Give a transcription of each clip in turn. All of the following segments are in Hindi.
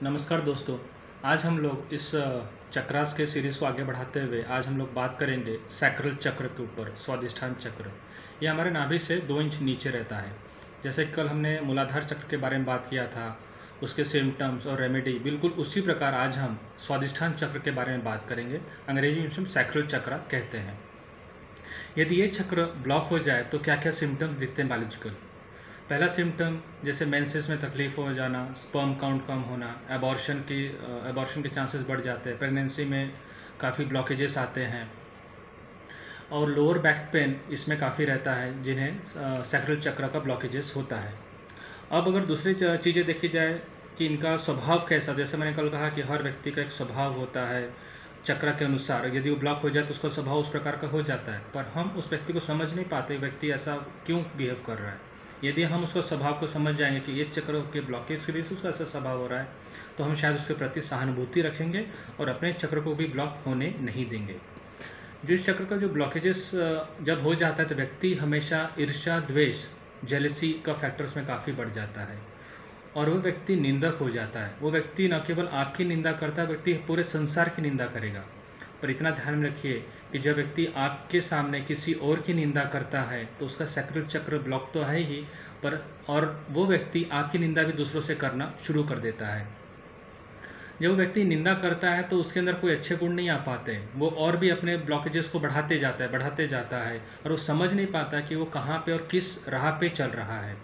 नमस्कार दोस्तों। आज हम लोग इस चक्रास के सीरीज़ को आगे बढ़ाते हुए आज हम लोग बात करेंगे सैक्रल चक्र के ऊपर। स्वादिष्ठान चक्र ये हमारे नाभि से 2 इंच नीचे रहता है। जैसे कल हमने मूलाधार चक्र के बारे में बात किया था, उसके सिम्टम्स और रेमेडी, बिल्कुल उसी प्रकार आज हम स्वादिष्ठान चक्र के बारे में बात करेंगे। अंग्रेजी में हम सैक्रल चक्र कहते हैं। यदि ये चक्र ब्लॉक हो जाए तो क्या क्या सिम्टम्स दिखते हैं बायोलॉजिकल। पहला सिम्टम जैसे मेंसेस में तकलीफ हो जाना, स्पर्म काउंट कम होना, एबॉर्शन के चांसेस बढ़ जाते हैं, प्रेगनेंसी में काफ़ी ब्लॉकेजेस आते हैं और लोअर बैक पेन इसमें काफ़ी रहता है जिन्हें सैक्रल चक्र का ब्लॉकेजेस होता है। अब अगर दूसरी चीज़ें देखी जाए कि इनका स्वभाव कैसा, जैसे मैंने कल कहा कि हर व्यक्ति का एक स्वभाव होता है चक्र के अनुसार। यदि वो ब्लॉक हो जाए तो उसका स्वभाव उस प्रकार का हो जाता है, पर हम उस व्यक्ति को समझ नहीं पाते व्यक्ति ऐसा क्यों बिहेव कर रहा है। यदि हम उसका स्वभाव को समझ जाएंगे कि ये चक्र के ब्लॉकेज की वजह से उसका ऐसा स्वभाव हो रहा है, तो हम शायद उसके प्रति सहानुभूति रखेंगे और अपने चक्र को भी ब्लॉक होने नहीं देंगे। जिस चक्र का जो ब्लॉकेजेस जब हो जाता है तो व्यक्ति हमेशा ईर्ष्या, द्वेष, जेलसी का फैक्टर्स में काफ़ी बढ़ जाता है और वो व्यक्ति निंदक हो जाता है। वो व्यक्ति न केवल आपकी निंदा करता है, व्यक्ति पूरे संसार की निंदा करेगा। पर इतना ध्यान में रखिए कि जब व्यक्ति आपके सामने किसी और की निंदा करता है तो उसका सैक्रल चक्र ब्लॉक तो है ही, पर और वो व्यक्ति आपकी निंदा भी दूसरों से करना शुरू कर देता है। जब वो व्यक्ति निंदा करता है तो उसके अंदर कोई अच्छे गुण नहीं आ पाते, वो और भी अपने ब्लॉकेजेस को बढ़ाते जाता है और वो समझ नहीं पाता कि वो कहाँ पे और किस राह पे चल रहा है।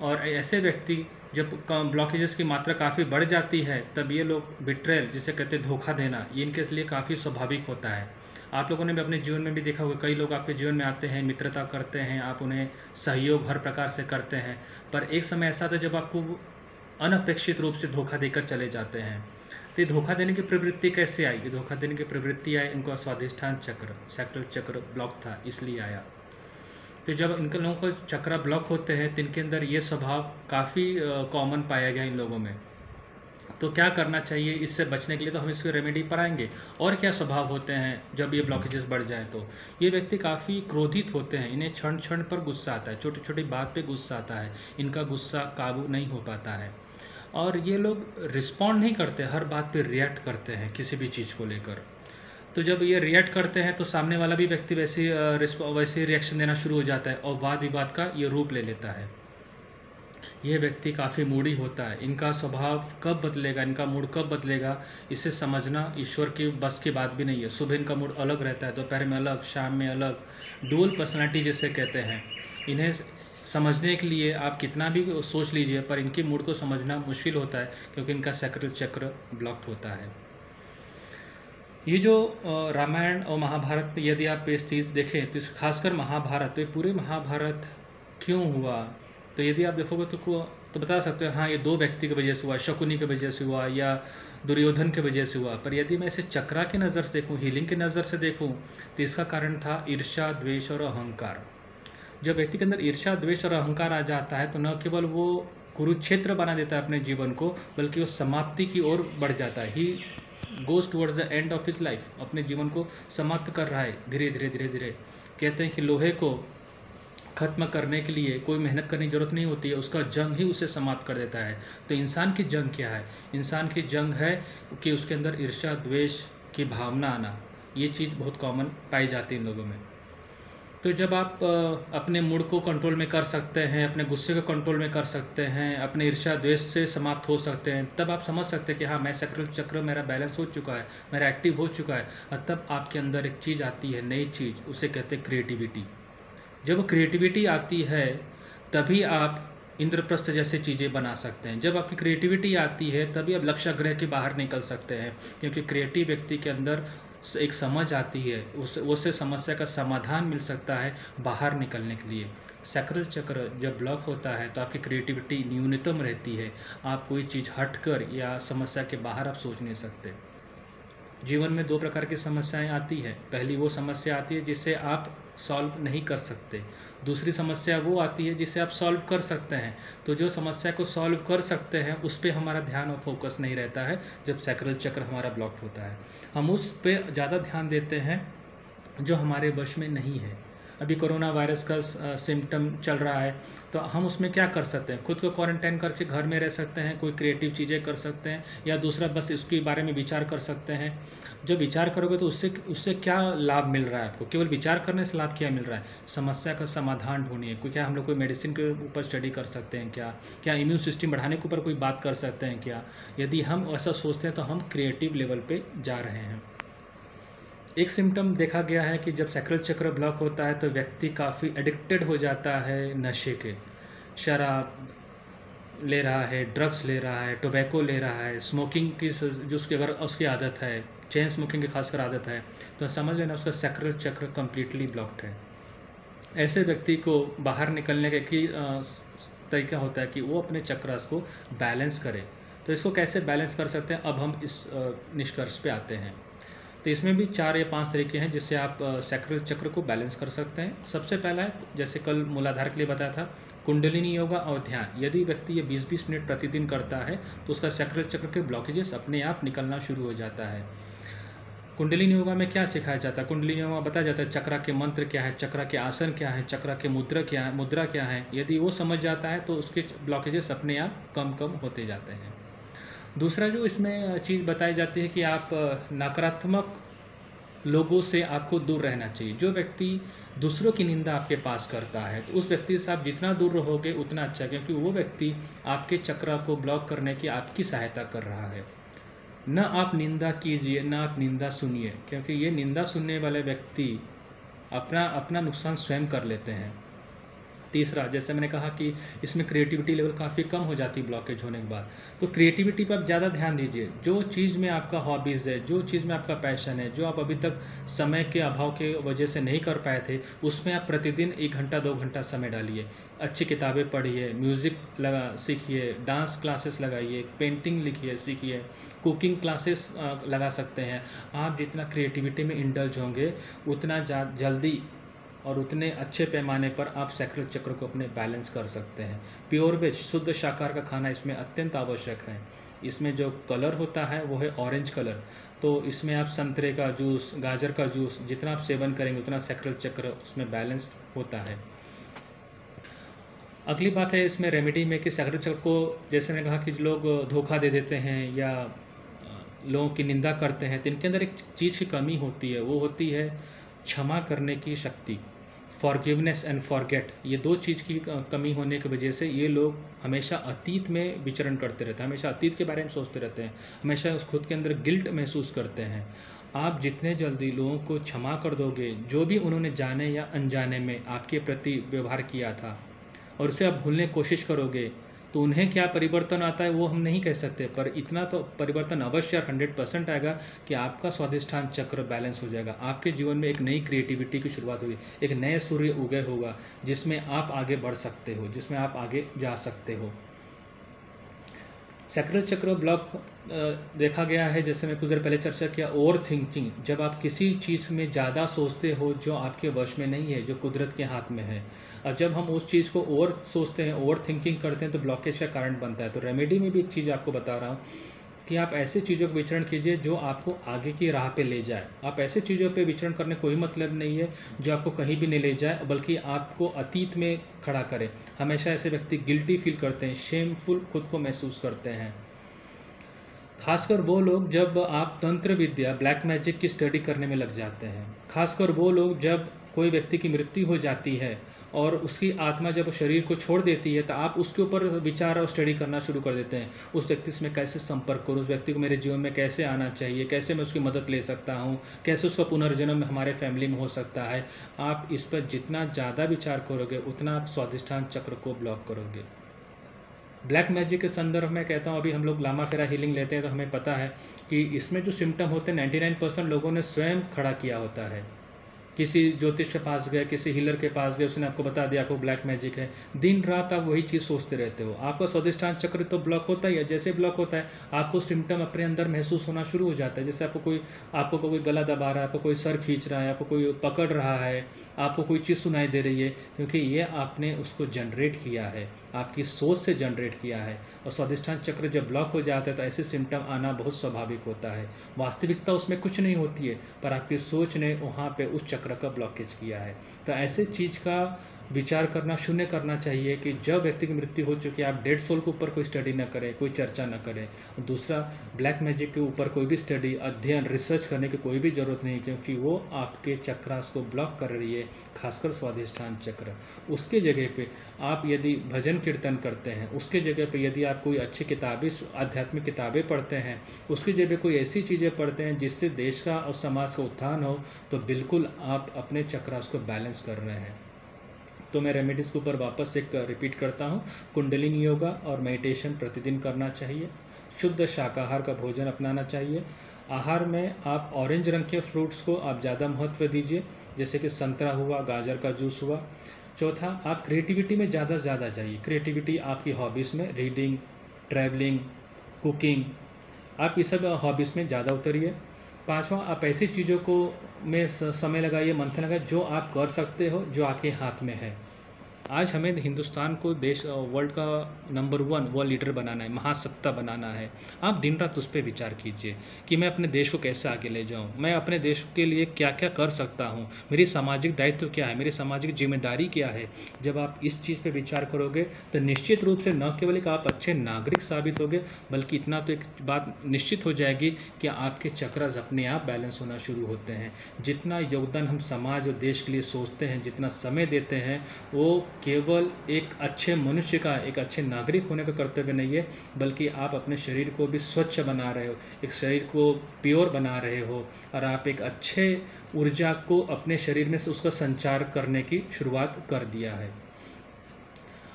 और ऐसे व्यक्ति जब ब्लॉकेजेस की मात्रा काफ़ी बढ़ जाती है तब ये लोग बिट्रेल, जिसे कहते हैं धोखा देना, ये इनके लिए काफ़ी स्वाभाविक होता है। आप लोगों ने भी अपने जीवन में भी देखा होगा, कई लोग आपके जीवन में आते हैं, मित्रता करते हैं, आप उन्हें सहयोग हर प्रकार से करते हैं, पर एक समय ऐसा था जब आपको अनपेक्षित रूप से धोखा देकर चले जाते हैं। तो ये धोखा देने की प्रवृत्ति कैसे आई? ये धोखा देने की प्रवृत्ति आई, इनका स्वादिष्ठान चक्र, सैक्रल चक्र ब्लॉक था इसलिए आया। तो जब इनके लोगों को चक्र ब्लॉक होते हैं तो इनके अंदर ये स्वभाव काफ़ी कॉमन पाया गया इन लोगों में। तो क्या करना चाहिए इससे बचने के लिए? तो हम इसके रेमेडी पर आएंगे। और क्या स्वभाव होते हैं जब ये ब्लॉकेजेस बढ़ जाए? तो ये व्यक्ति काफ़ी क्रोधित होते हैं, इन्हें क्षण क्षण पर गुस्सा आता है, छोटी छोटी बात पे गुस्सा आता है, इनका गुस्सा काबू नहीं हो पाता है और ये लोग रिस्पॉन्ड नहीं करते, हर बात पे रिएक्ट करते हैं किसी भी चीज़ को लेकर। तो जब ये रिएक्ट करते हैं तो सामने वाला भी व्यक्ति वैसे रिएक्शन देना शुरू हो जाता है और वाद विवाद का ये रूप ले लेता है। ये व्यक्ति काफ़ी मूडी होता है, इनका स्वभाव कब बदलेगा, इनका मूड कब बदलेगा, इसे समझना ईश्वर की बस की बात भी नहीं है। सुबह इनका मूड अलग रहता है, दोपहर में अलग, शाम में अलग, डुअल पर्सनालिटी जिसे कहते हैं। इन्हें समझने के लिए आप कितना भी सोच लीजिए पर इनके मूड को समझना मुश्किल होता है क्योंकि इनका सैक्रल चक्र ब्लॉक्ड होता है। ये जो रामायण और महाभारत, यदि आप इस चीज़ देखें तो खासकर महाभारत, तो पूरे महाभारत क्यों हुआ? तो यदि आप देखोगे तो बता सकते हो हाँ ये 2 व्यक्ति की वजह से हुआ, शकुनी की वजह से हुआ या दुर्योधन की वजह से हुआ। पर यदि मैं इसे चक्रा की नज़र से देखूँ, हीलिंग की नज़र से देखूँ, तो इसका कारण था ईर्ष्या, द्वेष और अहंकार। जब व्यक्ति के अंदर ईर्ष्या, द्वेष और अहंकार आ जाता है तो न केवल वो कुरुक्षेत्र बना देता है अपने जीवन को, बल्कि वो समाप्ति की ओर बढ़ जाता है। He goes towards the end of his life, अपने जीवन को समाप्त कर रहा है धीरे धीरे धीरे धीरे। कहते हैं कि लोहे को खत्म करने के लिए कोई मेहनत करने की जरूरत नहीं होती है, उसका जंग ही उसे समाप्त कर देता है। तो इंसान की जंग क्या है? इंसान की जंग है कि उसके अंदर ईर्ष्या, द्वेष की भावना आना। ये चीज़ बहुत कॉमन पाई जाती है इन लोगों में। तो जब आप अपने मूड को कंट्रोल में कर सकते हैं, अपने गुस्से को कंट्रोल में कर सकते हैं, अपने ईर्ष्या द्वेष से समाप्त हो सकते हैं, तब आप समझ सकते हैं कि हाँ मैं सैक्रल चक्र मेरा बैलेंस हो चुका है, मेरा एक्टिव हो चुका है। और तब आपके अंदर एक चीज़ आती है, नई चीज़, उसे कहते हैं क्रिएटिविटी। जब क्रिएटिविटी आती है तभी आप इंद्रप्रस्थ जैसे चीज़ें बना सकते हैं। जब आपकी क्रिएटिविटी आती है तभी आप लक्ष्य के बाहर निकल सकते हैं, क्योंकि क्रिएटिव व्यक्ति के अंदर एक समझ आती है, उससे समस्या का समाधान मिल सकता है बाहर निकलने के लिए। सैक्रल चक्र जब ब्लॉक होता है तो आपकी क्रिएटिविटी न्यूनतम रहती है, आप कोई चीज़ हटकर या समस्या के बाहर आप सोच नहीं सकते। जीवन में 2 प्रकार की समस्याएं आती है। पहली वो समस्या आती है जिसे आप सॉल्व नहीं कर सकते, दूसरी समस्या वो आती है जिसे आप सॉल्व कर सकते हैं। तो जो समस्या को सॉल्व कर सकते हैं उस पर हमारा ध्यान और फोकस नहीं रहता है जब सैक्रल चक्र हमारा ब्लॉक्ड होता है। हम उस पर ज़्यादा ध्यान देते हैं जो हमारे वश में नहीं है। अभी कोरोना वायरस का सिम्टम चल रहा है, तो हम उसमें क्या कर सकते हैं? खुद को क्वारंटाइन करके घर में रह सकते हैं, कोई क्रिएटिव चीज़ें कर सकते हैं, या दूसरा बस इसके बारे में विचार कर सकते हैं। जब विचार करोगे तो उससे उससे क्या लाभ मिल रहा है आपको? केवल विचार करने से लाभ क्या मिल रहा है? समस्या का समाधान ढूंढिए। कोई क्या हम लोग कोई मेडिसिन के ऊपर स्टडी कर सकते हैं क्या? क्या इम्यून सिस्टम बढ़ाने के ऊपर कोई बात कर सकते हैं क्या? यदि हम ऐसा सोचते हैं तो हम क्रिएटिव लेवल पे जा रहे हैं। एक सिम्टम देखा गया है कि जब सैक्रल चक्र ब्लॉक होता है तो व्यक्ति काफ़ी एडिक्टेड हो जाता है नशे के। शराब ले रहा है, ड्रग्स ले रहा है, टोबैको ले रहा है, स्मोकिंग की जो उसकी अगर उसकी आदत है, चेन स्मोकिंग की खासकर आदत है, तो समझ लेना उसका सैक्रल चक्र कम्प्लीटली ब्लॉक्ड है। ऐसे व्यक्ति को बाहर निकलने का एक ही तरीका होता है कि वो अपने चक्रास को बैलेंस करे। तो इसको कैसे बैलेंस कर सकते हैं, अब हम इस निष्कर्ष पे आते हैं। तो इसमें भी 4 या 5 तरीके हैं जिससे आप सैक्रल चक्र को बैलेंस कर सकते हैं। सबसे पहला है, जैसे कल मूलाधार के लिए बताया था, कुंडलिनी योगा और ध्यान। यदि व्यक्ति ये 20-20 मिनट प्रतिदिन करता है तो उसका सैक्रल चक्र के ब्लॉकेजेस अपने आप निकलना शुरू हो जाता है। कुंडलिनी योगा में क्या सिखाया जाता है? कुंडलिनी योगा में बताया जाता है चक्रा के मंत्र क्या है, चक्रा के आसन क्या है, चक्रा के मुद्रा क्या है। यदि वो समझ जाता है तो उसके ब्लॉकेजेस अपने आप कम कम होते जाते हैं। दूसरा जो इसमें चीज़ बताई जाती है कि आप नकारात्मक लोगों से आपको दूर रहना चाहिए। जो व्यक्ति दूसरों की निंदा आपके पास करता है तो उस व्यक्ति से आप जितना दूर रहोगे उतना अच्छा, क्योंकि वो व्यक्ति आपके चक्र को ब्लॉक करने की आपकी सहायता कर रहा है। न आप निंदा कीजिए, न आप निंदा सुनिए, क्योंकि ये निंदा सुनने वाले व्यक्ति अपना अपना नुकसान स्वयं कर लेते हैं। तीसरा, जैसे मैंने कहा कि इसमें क्रिएटिविटी लेवल काफ़ी कम हो जाती है ब्लॉकेज होने के बाद, तो क्रिएटिविटी पर आप ज़्यादा ध्यान दीजिए। जो चीज़ में आपका हॉबीज़ है, जो चीज़ में आपका पैशन है, जो आप अभी तक समय के अभाव के वजह से नहीं कर पाए थे, उसमें आप प्रतिदिन 1 घंटा 2 घंटा समय डालिए। अच्छी किताबें पढ़िए, म्यूज़िक सीखिए, डांस क्लासेस लगाइए, पेंटिंग लिखिए सीखिए, कुकिंग क्लासेस लगा सकते हैं। आप जितना क्रिएटिविटी में इंडल्ज होंगे उतना जल्दी और उतने अच्छे पैमाने पर आप सैक्रल चक्र को अपने बैलेंस कर सकते हैं। प्योर वेज, शुद्ध शाकाहार का खाना इसमें अत्यंत आवश्यक है। इसमें जो कलर होता है वो है ऑरेंज कलर, तो इसमें आप संतरे का जूस, गाजर का जूस जितना आप सेवन करेंगे उतना सैक्रल चक्र उसमें बैलेंस्ड होता है। अगली बात है इसमें रेमेडी में कि सैक्रल चक्र को, जैसे मैंने कहा कि लोग धोखा दे देते हैं या लोगों की निंदा करते हैं, तो इनके अंदर एक चीज़ की कमी होती है, वो होती है क्षमा करने की शक्ति। फॉरगिवनेस एंड फॉरगेट, ये 2 चीज़ की कमी होने की वजह से ये लोग हमेशा अतीत में विचरण करते रहते हैं, हमेशा अतीत के बारे में सोचते रहते हैं, हमेशा उस खुद के अंदर गिल्ट महसूस करते हैं। आप जितने जल्दी लोगों को क्षमा कर दोगे, जो भी उन्होंने जाने या अनजाने में आपके प्रति व्यवहार किया था, और उसे आप भूलने की कोशिश करोगे, तो उन्हें क्या परिवर्तन आता है वो हम नहीं कह सकते, पर इतना तो परिवर्तन अवश्य 100% आएगा कि आपका स्वादिष्ठान चक्र बैलेंस हो जाएगा। आपके जीवन में एक नई क्रिएटिविटी की शुरुआत होगी, एक नए सूर्य उदय होगा जिसमें आप आगे बढ़ सकते हो, जिसमें आप आगे जा सकते हो। सैक्रल चक्र ब्लॉक देखा गया है, जैसे मैं कुछ देर पहले चर्चा किया, ओवर थिंकिंग। जब आप किसी चीज़ में ज़्यादा सोचते हो जो आपके वश में नहीं है, जो कुदरत के हाथ में है, और जब हम उस चीज़ को ओवर सोचते हैं, ओवर थिंकिंग करते हैं, तो ब्लॉकेज का कारण बनता है। तो रेमेडी में भी एक चीज़ आपको बता रहा हूँ कि आप ऐसे चीज़ों को विचरण कीजिए जो आपको आगे की राह पे ले जाए। आप ऐसे चीज़ों पे विचरण करने कोई मतलब नहीं है जो आपको कहीं भी नहीं ले जाए, बल्कि आपको अतीत में खड़ा करे। हमेशा ऐसे व्यक्ति गिल्टी फील करते हैं, शेमफुल खुद को महसूस करते हैं। खासकर वो लोग जब आप तंत्र विद्या, ब्लैक मैजिक की स्टडी करने में लग जाते हैं। खासकर वो लोग जब कोई व्यक्ति की मृत्यु हो जाती है और उसकी आत्मा जब शरीर को छोड़ देती है, तो आप उसके ऊपर विचार और स्टडी करना शुरू कर देते हैं। उस व्यक्ति से मैं कैसे संपर्क करूँ, उस व्यक्ति को मेरे जीवन में कैसे आना चाहिए, कैसे मैं उसकी मदद ले सकता हूँ, कैसे उसका पुनर्जन्म हमारे फैमिली में हो सकता है। आप इस पर जितना ज़्यादा विचार करोगे उतना आप स्वादिष्ठान चक्र को ब्लॉक करोगे। ब्लैक मैजिक के संदर्भ में कहता हूँ, अभी हम लोग लामा फेरा हीलिंग लेते हैं तो हमें पता है कि इसमें जो सिम्टम होते हैं 99% लोगों ने स्वयं खड़ा किया होता है। किसी ज्योतिष के पास गए, किसी हीलर के पास गए, उसने आपको बता दिया आपको ब्लैक मैजिक है, दिन रात आप वही चीज़ सोचते रहते हो। आपका स्वादिष्ठान चक्र तो ब्लॉक होता ही है। जैसे ब्लॉक होता है आपको सिम्टम अपने अंदर महसूस होना शुरू हो जाता है। जैसे आपको कोई गला दबा रहा है, आपको कोई सर खींच रहा है, आपको कोई पकड़ रहा है, आपको कोई चीज़ सुनाई दे रही है, क्योंकि ये आपने उसको जनरेट किया है, आपकी सोच से जनरेट किया है। और स्वादिष्ठान चक्र जब ब्लॉक हो जाता है तो ऐसे सिम्टम आना बहुत स्वाभाविक होता है। वास्तविकता उसमें कुछ नहीं होती है, पर आपकी सोच ने वहाँ पे उस चक्र चक्र का ब्लॉकेज किया है। तो ऐसे चीज़ का विचार करना शून्य करना चाहिए कि जब व्यक्ति की मृत्यु हो चुकी है आप डेड सोल के ऊपर कोई स्टडी न करें, कोई चर्चा न करें। दूसरा, ब्लैक मैजिक के ऊपर कोई भी स्टडी, अध्ययन, रिसर्च करने की कोई भी ज़रूरत नहीं, क्योंकि वो आपके चक्रास को ब्लॉक कर रही है, खासकर स्वाधिष्ठान चक्र। उसके जगह पे आप यदि भजन कीर्तन करते हैं, उसके जगह पे यदि आप कोई अच्छी किताबें, आध्यात्मिक किताबें पढ़ते हैं, उसकी जगह कोई ऐसी चीज़ें पढ़ते हैं जिससे देश का और समाज का उत्थान हो, तो बिल्कुल आप अपने चक्रास को बैलेंस कर रहे हैं। तो मैं रेमेडीज़ के ऊपर वापस एक रिपीट करता हूँ। कुंडलिनी योगा और मेडिटेशन प्रतिदिन करना चाहिए। शुद्ध शाकाहार का भोजन अपनाना चाहिए। आहार में आप ऑरेंज रंग के फ्रूट्स को आप ज़्यादा महत्व दीजिए, जैसे कि संतरा हुआ, गाजर का जूस हुआ। चौथा, आप क्रिएटिविटी में ज़्यादा से ज़्यादा जाइए। क्रिएटिविटी आपकी हॉबीज़ में, रीडिंग, ट्रैवलिंग, कुकिंग, आप ये सब हॉबीज़ में ज़्यादा उतरिए। पाँचवा, आप ऐसी चीज़ों को में समय लगाइए, मंथन लगाइए जो आप कर सकते हो, जो आपके हाथ में है। आज हमें हिंदुस्तान को वर्ल्ड का नंबर 1 वर्ल्ड लीडर बनाना है, महासत्ता बनाना है। आप दिन रात उस पर विचार कीजिए कि मैं अपने देश को कैसे आगे ले जाऊं, मैं अपने देश के लिए क्या क्या कर सकता हूं, मेरी सामाजिक दायित्व क्या है, मेरी सामाजिक जिम्मेदारी क्या है। जब आप इस चीज़ पे विचार करोगे तो निश्चित रूप से न केवल एक आप अच्छे नागरिक साबित होगे, बल्कि इतना तो एक बात निश्चित हो जाएगी कि आपके चक्रास अपने आप बैलेंस होना शुरू होते हैं। जितना योगदान हम समाज और देश के लिए सोचते हैं, जितना समय देते हैं, वो केवल एक अच्छे मनुष्य का, एक अच्छे नागरिक होने का कर्तव्य नहीं है, बल्कि आप अपने शरीर को भी स्वच्छ बना रहे हो, एक शरीर को प्योर बना रहे हो, और आप एक अच्छे ऊर्जा को अपने शरीर में से उसका संचार करने की शुरुआत कर दिया है।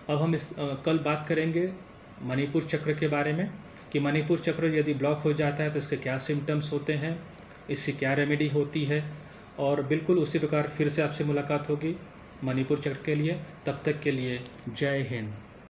अब हम कल बात करेंगे मणिपुर चक्र के बारे में कि मणिपुर चक्र यदि ब्लॉक हो जाता है तो इसके क्या सिम्टम्स होते हैं, इसकी क्या रेमेडी होती है, और बिल्कुल उसी प्रकार फिर से आपसे मुलाकात होगी मणिपुर चक्र के लिए। तब तक के लिए जय हिंद।